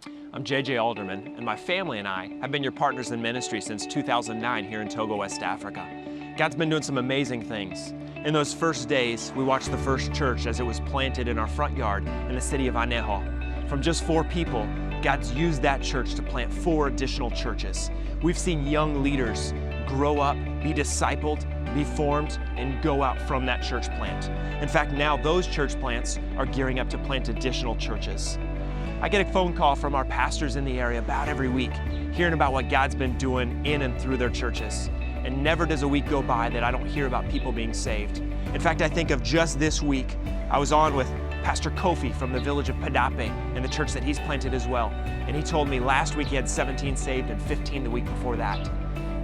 I'm JJ Alderman, and my family and I have been your partners in ministry since 2009 here in Togo, West Africa. God's been doing some amazing things. In those first days, we watched the first church as it was planted in our front yard in the city of Anejo. From just 4 people, God's used that church to plant 4 additional churches. We've seen young leaders grow up, be discipled, be formed, and go out from that church plant. In fact, now those church plants are gearing up to plant additional churches. I get a phone call from our pastors in the area about every week, hearing about what God's been doing in and through their churches. And never does a week go by that I don't hear about people being saved. In fact, I think of just this week, I was on with Pastor Kofi from the village of Padape and the church that he's planted as well. And he told me last week he had 17 saved and 15 the week before that.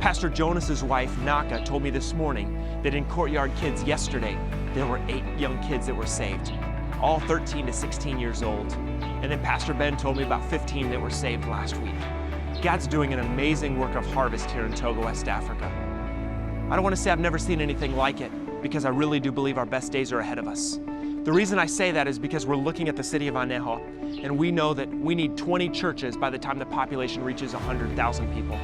Pastor Jonas's wife, Naka, told me this morning that in Courtyard Kids yesterday, there were 8 young kids that were saved, all 13 to 16 years old. And then Pastor Ben told me about 15 that were saved last week. God's doing an amazing work of harvest here in Togo, West Africa. I don't want to say I've never seen anything like it, because I really do believe our best days are ahead of us. The reason I say that is because we're looking at the city of Anejo, and we know that we need 20 churches by the time the population reaches 100,000 people.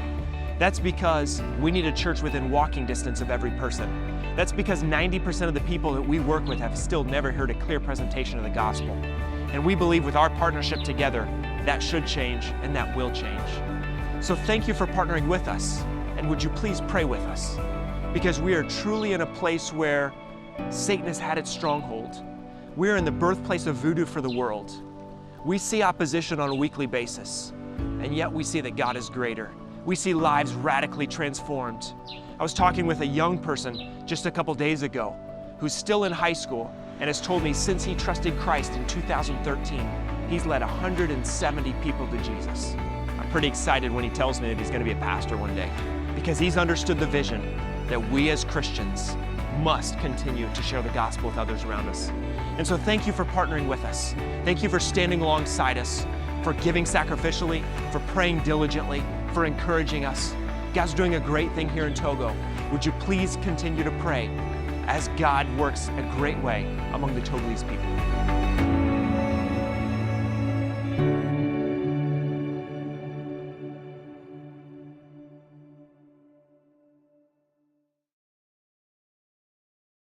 That's because we need a church within walking distance of every person. That's because 90% of the people that we work with have still never heard a clear presentation of the gospel. And we believe with our partnership together, that should change and that will change. So thank you for partnering with us, and would you please pray with us? Because we are truly in a place where Satan has had its stronghold. We're in the birthplace of voodoo for the world. We see opposition on a weekly basis, and yet we see that God is greater. We see lives radically transformed. I was talking with a young person just a couple days ago who's still in high school and has told me since he trusted Christ in 2013, he's led 170 people to Jesus. I'm pretty excited when he tells me that he's going to be a pastor one day, because he's understood the vision that we as Christians must continue to share the gospel with others around us. And so thank you for partnering with us. Thank you for standing alongside us, for giving sacrificially, for praying diligently, for encouraging us. God's doing a great thing here in Togo. Would you please continue to pray as God works a great way among the Togolese people?